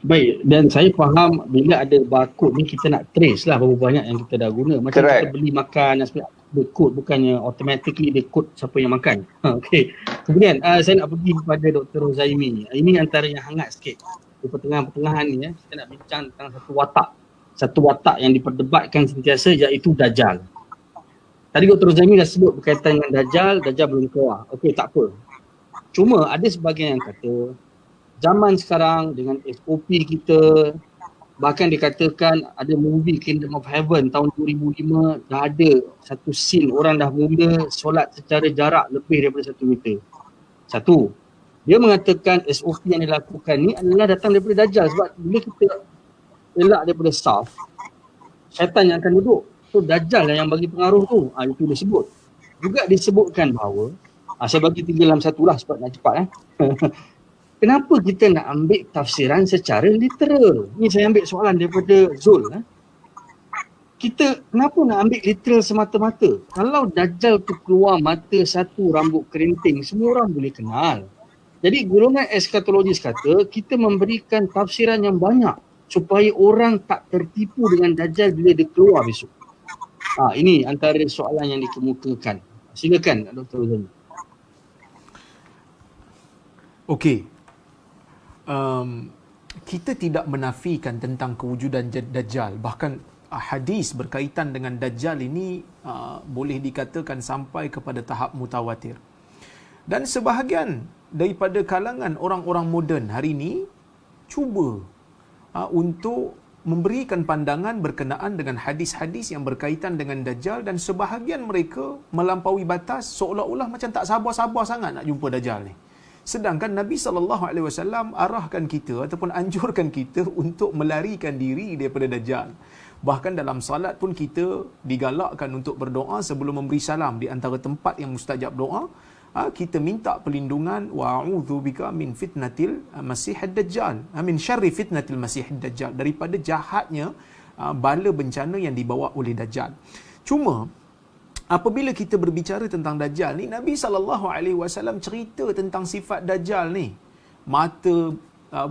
Baik, dan saya faham bila ada barcode ni kita nak trace lah berapa banyak yang kita dah guna. Macam Correct. kita beli makan dan sebagainya, ada kod, bukannya automatically dia kod siapa yang makan. Okey. Kemudian saya nak pergi kepada Dr. Rozaimi ni. Ini antara yang hangat sikit. Di pertengahan-pertengahan ni kita nak bincang tentang satu watak yang diperdebatkan sentiasa, iaitu Dajjal. Tadi Dr. Rozaimi dah sebut berkaitan dengan Dajjal belum keluar. Okey, tak apa. Cuma ada sebahagian yang kata zaman sekarang dengan SOP kita, bahkan dikatakan ada movie Kingdom of Heaven tahun 2005, dah ada satu scene orang dah mula solat secara jarak lebih daripada 1 meter. Satu, dia mengatakan SOP yang dilakukan ni adalah datang daripada Dajjal, sebab bila kita elak daripada saf, syaitan yang akan duduk. So Dajjal lah yang bagi pengaruh tu. Itu disebut. Juga disebutkan bahawa, saya bagi 3 dalam 1 lah sebab nak cepat. Kenapa kita nak ambil tafsiran secara literal? Ni saya ambil soalan daripada Zul. Kita kenapa nak ambil literal semata-mata? Kalau Dajjal tu keluar mata satu, rambut kerinting, semua orang boleh kenal. Jadi golongan eskatologis kata kita memberikan tafsiran yang banyak supaya orang tak tertipu dengan Dajjal bila dia keluar besok. Ini antara soalan yang dikemukakan. Silakan Dr. Rozaimi. Okey. Kita tidak menafikan tentang kewujudan Dajjal. Bahkan hadis berkaitan dengan Dajjal ini boleh dikatakan sampai kepada tahap mutawatir. Dan sebahagian daripada kalangan orang-orang moden hari ini cuba untuk memberikan pandangan berkenaan dengan hadis-hadis yang berkaitan dengan Dajjal, dan sebahagian mereka melampaui batas seolah-olah macam tak sabar-sabar sangat nak jumpa Dajjal ni. Sedangkan Nabi SAW arahkan kita ataupun anjurkan kita untuk melarikan diri daripada Dajjal. Bahkan dalam salat pun kita digalakkan untuk berdoa sebelum memberi salam. Di antara tempat yang mustajab doa, kita minta perlindungan wa'udzubika min fitnatil masihid dajjal, min syarri fitnatil masihid dajjal, daripada jahatnya bala bencana yang dibawa oleh Dajjal. Cuma apabila kita berbicara tentang Dajjal ni, Nabi SAW cerita tentang sifat Dajjal ni. Mata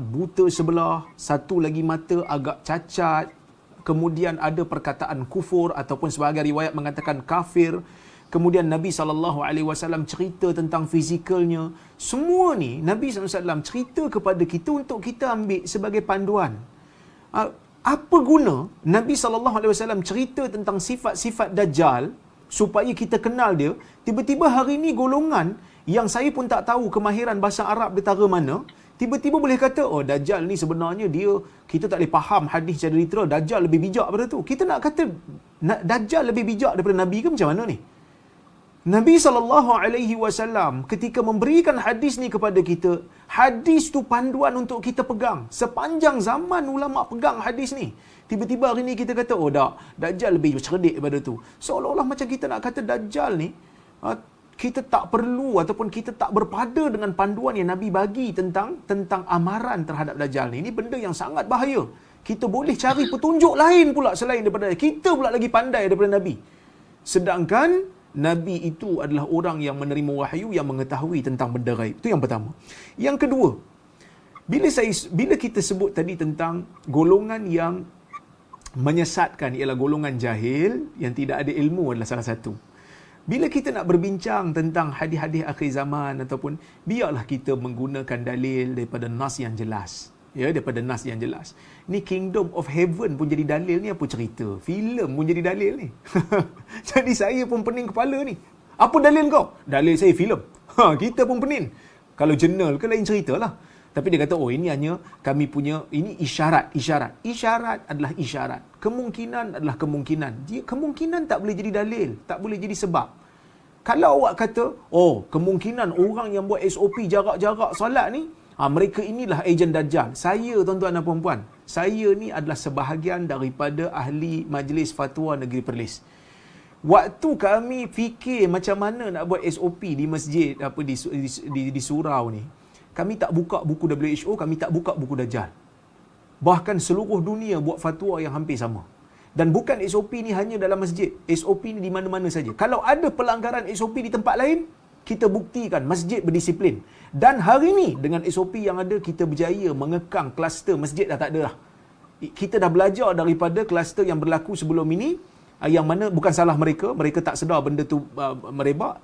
buta sebelah, satu lagi mata agak cacat, kemudian ada perkataan kufur ataupun sebahagian riwayat mengatakan kafir. Kemudian Nabi SAW cerita tentang fizikalnya. Semua ni Nabi SAW cerita kepada kita untuk kita ambil sebagai panduan. Apa guna Nabi SAW cerita tentang sifat-sifat Dajjal supaya kita kenal dia? Tiba-tiba hari ni golongan yang saya pun tak tahu kemahiran bahasa Arab dia tara mana, tiba-tiba boleh kata, Dajjal ni sebenarnya dia, kita tak boleh faham hadis secara literal, Dajjal lebih bijak daripada tu. Kita nak kata Dajjal lebih bijak daripada Nabi ke macam mana ni? Nabi SAW ketika memberikan hadis ni kepada kita, hadis tu panduan untuk kita pegang. Sepanjang zaman ulama pegang hadis ni. Tiba-tiba hari ni kita kata, Dajjal lebih cerdik daripada tu. Seolah-olah macam kita nak kata Dajjal ni, kita tak perlu ataupun kita tak berpada dengan panduan yang Nabi bagi tentang amaran terhadap Dajjal ni. Ini benda yang sangat bahaya. Kita boleh cari petunjuk lain pula selain daripada kita pula lagi pandai daripada Nabi. Sedangkan Nabi itu adalah orang yang menerima wahyu, yang mengetahui tentang benda gaib. Itu yang pertama. Yang kedua, bila kita sebut tadi tentang golongan yang menyesatkan, ialah golongan jahil yang tidak ada ilmu adalah salah satu. Bila kita nak berbincang tentang hadis-hadis akhir zaman ataupun, biarlah kita menggunakan dalil daripada nas yang jelas. Ya, daripada nas yang jelas. Ni Kingdom of Heaven pun jadi dalil ni, apa cerita? Filem pun jadi dalil ni. Jadi saya pun pening kepala ni. Apa dalil kau? Dalil saya filem. Kita pun pening. Kalau jurnal ke lain ceritalah. Tapi dia kata, ini hanya kami punya, ini isyarat. Isyarat adalah isyarat. Kemungkinan adalah kemungkinan. Kemungkinan tak boleh jadi dalil, tak boleh jadi sebab. Kalau awak kata, kemungkinan orang yang buat SOP jarak-jarak solat ni, mereka inilah ejen Dajjal. Saya, tuan-tuan dan puan-puan, saya ni adalah sebahagian daripada ahli Majlis Fatwa Negeri Perlis. Waktu kami fikir macam mana nak buat SOP di masjid di surau ni, kami tak buka buku WHO, kami tak buka buku Dajjal. Bahkan seluruh dunia buat fatwa yang hampir sama. Dan bukan SOP ni hanya dalam masjid. SOP ni di mana-mana saja. Kalau ada pelanggaran SOP di tempat lain, kita buktikan masjid berdisiplin. Dan hari ni dengan SOP yang ada, kita berjaya mengekang kluster masjid dah tak ada dah. Kita dah belajar daripada kluster yang berlaku sebelum ini, yang mana bukan salah mereka, mereka tak sedar benda tu merebak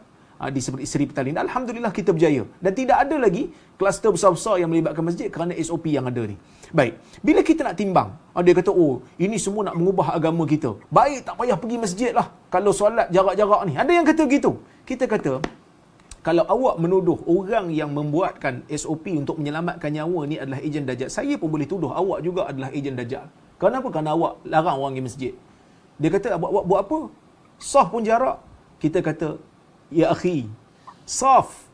di Seri Petaling. Alhamdulillah kita berjaya. Dan tidak ada lagi kluster besar-besar yang melibatkan masjid kerana SOP yang ada ni. Baik, bila kita nak timbang, dia kata, oh, ini semua nak mengubah agama kita. Baik, tak payah pergi masjid lah kalau solat jarak-jarak ni. Ada yang kata gitu. Kita kata, kalau awak menuduh orang yang membuatkan SOP untuk menyelamatkan nyawa ni adalah ejen Dajjal, saya pun boleh tuduh awak juga adalah ejen Dajjal. Kenapa? Kerana awak larang orang pergi masjid. Dia kata, awak buat apa? Saf pun jarak. Kita kata, ya akhi, saf,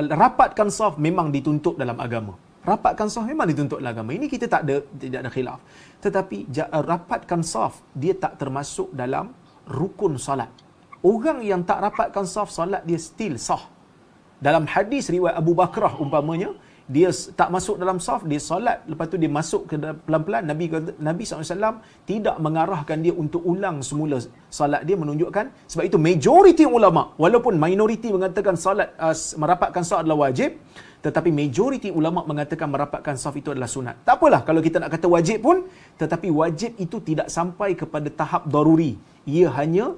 rapatkan saf memang dituntut dalam agama. Rapatkan saf memang dituntut dalam agama. Ini kita tidak ada khilaf. Tetapi rapatkan saf, dia tak termasuk dalam rukun salat. Orang yang tak rapatkan saf, salat dia still sah. Dalam hadis riwayat Abu Bakrah umpamanya, dia tak masuk dalam saf, dia solat, lepas tu dia masuk ke pelan-pelan. Nabi SAW tidak mengarahkan dia untuk ulang semula salat dia, menunjukkan, sebab itu majoriti ulama, walaupun minoriti mengatakan salat merapatkan saf adalah wajib, tetapi majoriti ulama mengatakan merapatkan saf itu adalah sunat. Tak apalah kalau kita nak kata wajib pun, tetapi wajib itu tidak sampai kepada tahap daruri. Ia hanya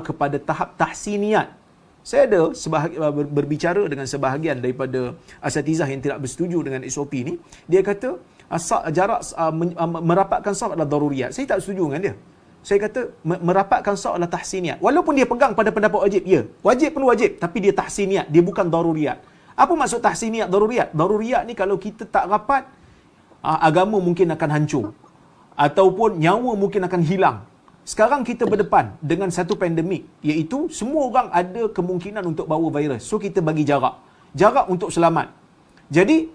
kepada tahap tahsiniyat. Saya ada berbicara dengan sebahagian daripada asatizah yang tidak bersetuju dengan SOP ni. Dia kata jarak merapatkan saf adalah daruriyat. Saya tak setuju dengan dia. Saya kata merapatkan saf adalah tahsiniyat. Walaupun dia pegang pada pendapat wajib, ya, wajib pun wajib, tapi dia tahsiniyat, dia bukan daruriyat. Apa maksud tahsiniyat, daruriyat? Daruriyat ni kalau kita tak rapat, agama mungkin akan hancur, ataupun nyawa mungkin akan hilang. Sekarang kita berdepan dengan satu pandemik, iaitu semua orang ada kemungkinan untuk bawa virus. So kita bagi jarak. Jarak untuk selamat. Jadi,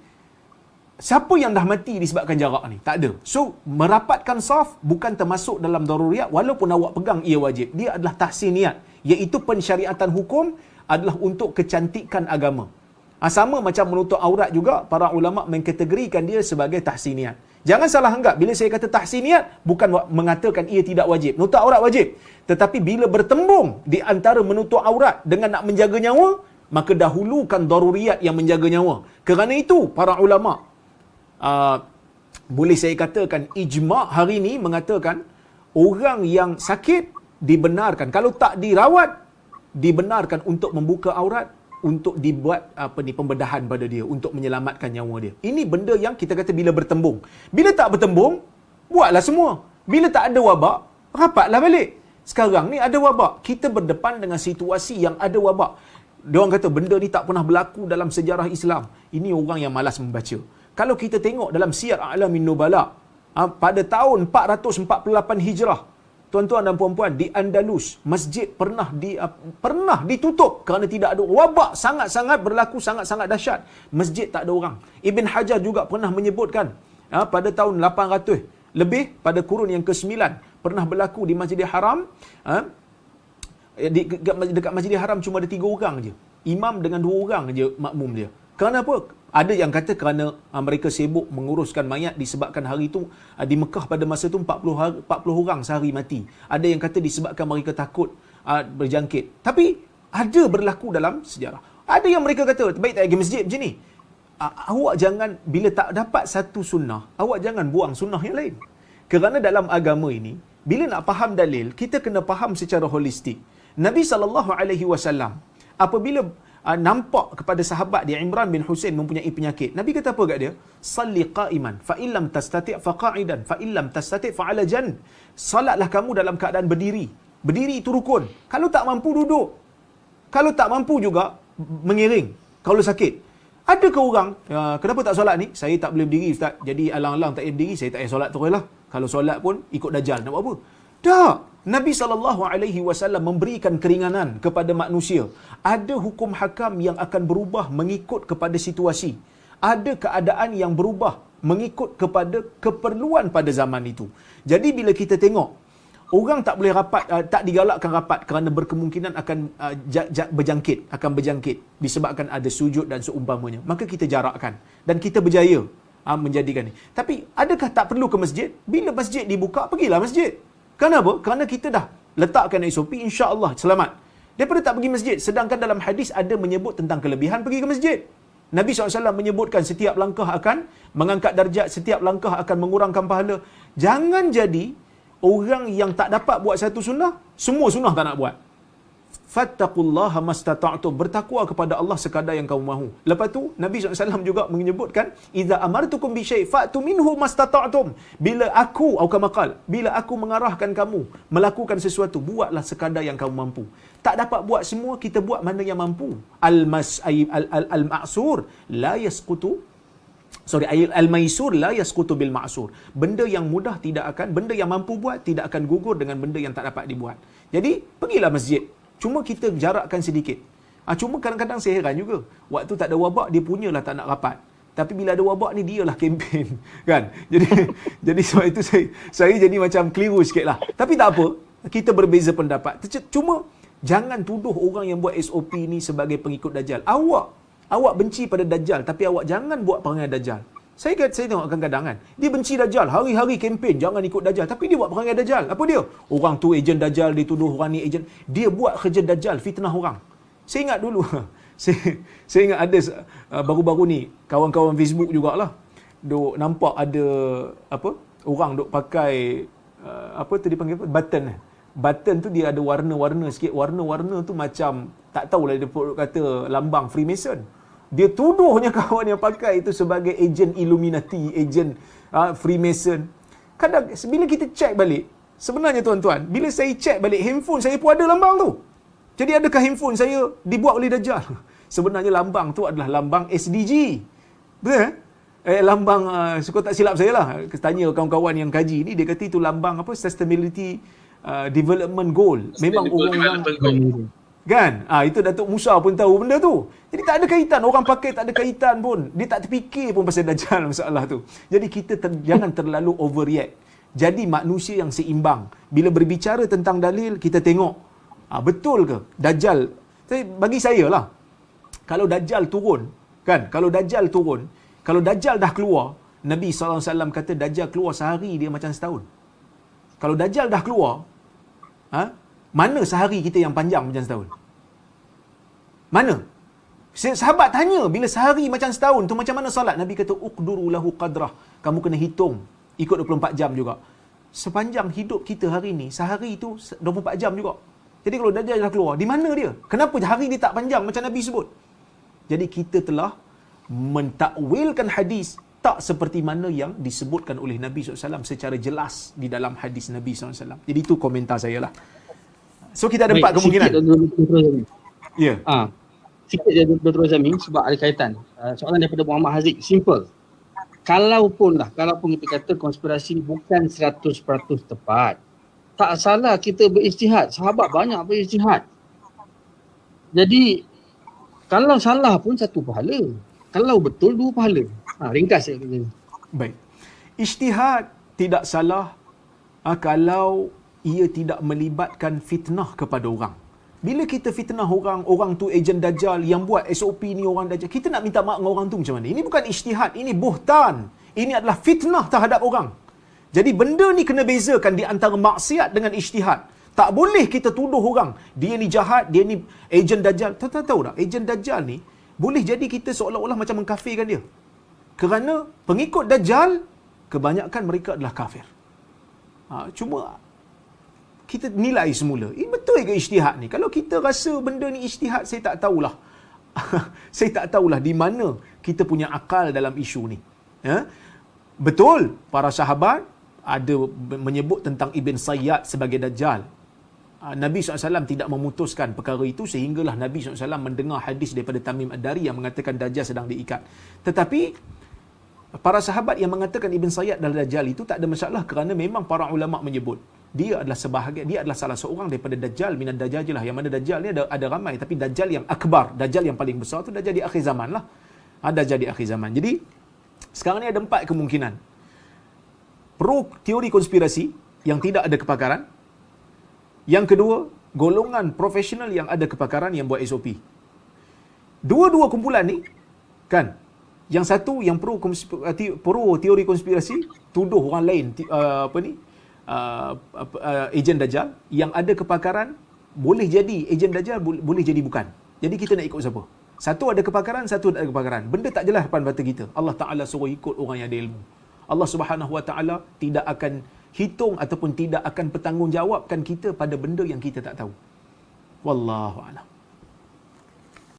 siapa yang dah mati disebabkan jarak ni? Tak ada. So, merapatkan saf bukan termasuk dalam daruriyat, walaupun awak pegang ia wajib. Dia adalah tahsiniyat, iaitu pensyariatan hukum adalah untuk kecantikan agama. Sama macam menutup aurat juga, para ulama mengkategorikan dia sebagai tahsiniyat. Jangan salah anggap, bila saya kata tahsiniyat, bukan mengatakan ia tidak wajib. Menutup aurat wajib. Tetapi bila bertembung di antara menutup aurat dengan nak menjaga nyawa, maka dahulukan daruriyat yang menjaga nyawa. Kerana itu, para ulama, boleh saya katakan, ijma' hari ini mengatakan, orang yang sakit dibenarkan. Kalau tak dirawat, dibenarkan untuk membuka aurat, untuk dibuat pembedahan pada dia, untuk menyelamatkan nyawa dia. Ini benda yang kita kata bila bertembung. Bila tak bertembung, buatlah semua. Bila tak ada wabak, rapatlah balik. Sekarang ni ada wabak. Kita berdepan dengan situasi yang ada wabak. Diorang kata benda ni tak pernah berlaku dalam sejarah Islam. Ini orang yang malas membaca. Kalau kita tengok dalam Siyar A'lamin Nubala, pada tahun 448 Hijrah, tuan-tuan dan puan-puan, di Andalus, masjid pernah ditutup kerana tidak ada wabak, sangat-sangat berlaku, sangat-sangat dahsyat. Masjid tak ada orang. Ibn Hajar juga pernah menyebutkan, pada tahun 800 lebih, pada kurun yang ke-9, pernah berlaku di Masjidil Haram. Dekat Masjidil Haram cuma ada 3 orang je. Imam dengan 2 orang je makmum dia. Kerana apa? Ada yang kata kerana mereka sibuk menguruskan mayat, disebabkan hari itu di Mekah pada masa itu 40 orang sehari mati. Ada yang kata disebabkan mereka takut berjangkit. Tapi ada berlaku dalam sejarah. Ada yang mereka kata, baik tak pergi masjid macam ni. Awak jangan, bila tak dapat satu sunnah, awak jangan buang sunnah yang lain. Kerana dalam agama ini, bila nak faham dalil, kita kena faham secara holistik. Nabi SAW, apabila nampak kepada sahabat dia Imran bin Husain mempunyai penyakit, Nabi kata apa kat dia? Salli qa'iman fa illam tastati' fa qa'idan fa illam tastati' fa 'ala jan. Salatlah kamu dalam keadaan berdiri. Berdiri itu rukun. Kalau tak mampu duduk. Kalau tak mampu juga mengiring kalau sakit. Adakah orang, kenapa tak solat ni? Saya tak boleh berdiri ustaz. Jadi alang-alang tak boleh berdiri, saya tak payah solat teruslah. Kalau solat pun ikut dajjal, nak buat apa? Tak. Nabi SAW memberikan keringanan kepada manusia. Ada hukum hakam yang akan berubah mengikut kepada situasi. Ada keadaan yang berubah mengikut kepada keperluan pada zaman itu. Jadi bila kita tengok, orang tak boleh rapat, tak digalakkan rapat kerana berkemungkinan akan berjangkit disebabkan ada sujud dan seumpamanya. Maka kita jarakkan dan kita berjaya menjadikan ni. Tapi adakah tak perlu ke masjid? Bila masjid dibuka, pergilah masjid. Kenapa? Kerana kita dah letakkan SOP, insya-Allah selamat. daripada tak pergi masjid. Sedangkan dalam hadis ada menyebut tentang kelebihan pergi ke masjid. Nabi SAW menyebutkan setiap langkah akan mengangkat darjat, setiap langkah akan mengurangkan pahala. Jangan jadi orang yang tak dapat buat satu sunnah, semua sunnah tak nak buat. Fattaqullaha mastata'tum, bertakwa kepada Allah sekadar yang kamu mahu. Lepas tu Nabi SAW juga menyebutkan, idza amartukum bi syai' fa'tu minhu mastata'tum. Bila aku bila aku mengarahkan kamu melakukan sesuatu, buatlah sekadar yang kamu mampu. Tak dapat buat semua, kita buat mana yang mampu. Al-ma'sur la yasqutu al-maisur la yasqutu bil ma'sur. Benda yang mudah tidak akan, benda yang mampu buat tidak akan gugur dengan benda yang tak dapat dibuat. Jadi pergilah masjid. Cuma kita jarakkan sedikit. Cuma kadang-kadang saya heran juga. Waktu tak ada wabak, dia punyalah tak nak rapat. Tapi bila ada wabak ni, dialah kempen. Kan? Jadi sebab itu saya jadi macam keliru sikit lah. Tapi tak apa. Kita berbeza pendapat. Cuma jangan tuduh orang yang buat SOP ni sebagai pengikut Dajjal. Awak benci pada Dajjal, tapi awak jangan buat perangai Dajjal. Saya tengok kadang-kadang kan, dia benci Dajjal, hari-hari kempen jangan ikut Dajjal, tapi dia buat perangai Dajjal. Apa dia? Orang tu ejen Dajjal, dituduh orang ni ejen. Dia buat kerja Dajjal, fitnah orang. Saya ingat dulu, saya ingat ada baru-baru ni kawan-kawan Facebook jugalah, duk nampak ada orang duk pakai apa tu dipanggil apa? Button tu dia ada warna-warna sikit. Warna-warna tu macam tak tahulah, dia kata lambang Freemason. Dia tuduhnya kawan yang pakai itu sebagai ejen Illuminati, ejen Freemason. Kadang bila kita check balik, sebenarnya tuan-tuan, bila saya check balik handphone saya pun ada lambang tu. Jadi adakah handphone saya dibuat oleh Dajjal? Sebenarnya lambang tu adalah lambang SDG. Betul? Lambang, suka tak silap saya lah. Tanya kawan-kawan yang kaji ni, dia kata itu lambang apa? Sustainability Development Goal. Memang orang-orang kan? Itu Datuk Musa pun tahu benda tu. Jadi tak ada kaitan. Orang pakai tak ada kaitan pun. Dia tak terfikir pun pasal Dajjal masalah tu. Jadi kita jangan terlalu overreact. Jadi manusia yang seimbang. Bila berbicara tentang dalil, kita tengok betul ke Dajjal. Bagi saya lah, kalau Dajjal turun, kan? Kalau Dajjal dah keluar, Nabi SAW kata Dajjal keluar sehari dia macam setahun. Kalau Dajjal dah keluar, mana sehari kita yang panjang macam setahun? Mana? Sahabat tanya, bila sehari macam setahun tu macam mana salat? Nabi kata uqduru lahu qadrah. Kamu kena hitung ikut 24 jam juga. Sepanjang hidup kita hari ni, sehari itu 24 jam juga. Jadi kalau Dajjal dah keluar, di mana dia? Kenapa hari dia tak panjang macam Nabi sebut? Jadi kita telah mentakwilkan hadis tak seperti mana yang disebutkan oleh Nabi SAW secara jelas di dalam hadis Nabi SAW. Jadi itu komentar saya lah. So kita ada 4 kemungkinan. Ya. Sikit je Dr. Razami sebab ada kaitan. Soalan daripada Muhammad Haziq, simple. Kalaupun kita kata konspirasi bukan 100% tepat, tak salah kita berijtihad. Sahabat banyak berijtihad. Jadi kalau salah pun 1 pahala. Kalau betul 2 pahala. Ringkas saya kata. Baik. Ijtihad tidak salah kalau ia tidak melibatkan fitnah kepada orang. Bila kita fitnah orang tu ejen Dajjal, yang buat SOP ni orang Dajjal, kita nak minta maaf dengan orang tu macam mana? Ini bukan ijtihad, ini buhtan. Ini adalah fitnah terhadap orang. Jadi benda ni kena bezakan di antara maksiat dengan ijtihad. Tak boleh kita tuduh orang, dia ni jahat, dia ni ejen Dajjal. Tahu tak, ejen Dajjal ni boleh jadi kita seolah-olah macam mengkafirkan dia. Kerana pengikut Dajjal, kebanyakan mereka adalah kafir. Cuma kita nilai semula. Ini betul ke ijtihad ni? Kalau kita rasa benda ni ijtihad, saya tak tahulah. Saya tak tahulah di mana kita punya akal dalam isu ni. Betul, para sahabat ada menyebut tentang Ibn Sayyad sebagai Dajjal. Nabi SAW tidak memutuskan perkara itu sehinggalah Nabi SAW mendengar hadis daripada Tamim Ad-Dari yang mengatakan Dajjal sedang diikat. Tetapi para sahabat yang mengatakan Ibn Sayyad adalah Dajjal itu tak ada masalah kerana memang para ulama menyebut dia adalah sebahagian, dia adalah salah seorang daripada Dajjal minad Dajjal lah. Yang mana Dajjal ni ada ramai, tapi Dajjal yang akbar, Dajjal yang paling besar tu Dajjal di akhir zaman lah. Dajjal di akhir zaman. Jadi sekarang ni ada 4 kemungkinan. Pro teori konspirasi yang tidak ada kepakaran. Yang kedua, golongan profesional yang ada kepakaran yang buat SOP. Dua-dua kumpulan ni kan, yang satu yang pro teori konspirasi tuduh orang lain ejen Dajjal, yang ada kepakaran boleh jadi ejen Dajjal, boleh jadi bukan. Jadi kita nak ikut siapa? Satu ada kepakaran, satu tak ada kepakaran. Benda tak jelas depan mata kita. Allah Ta'ala suruh ikut orang yang ada ilmu. Allah Subhanahu Wa Ta'ala tidak akan hitung ataupun tidak akan bertanggungjawabkan kita pada benda yang kita tak tahu. Wallahu a'lam.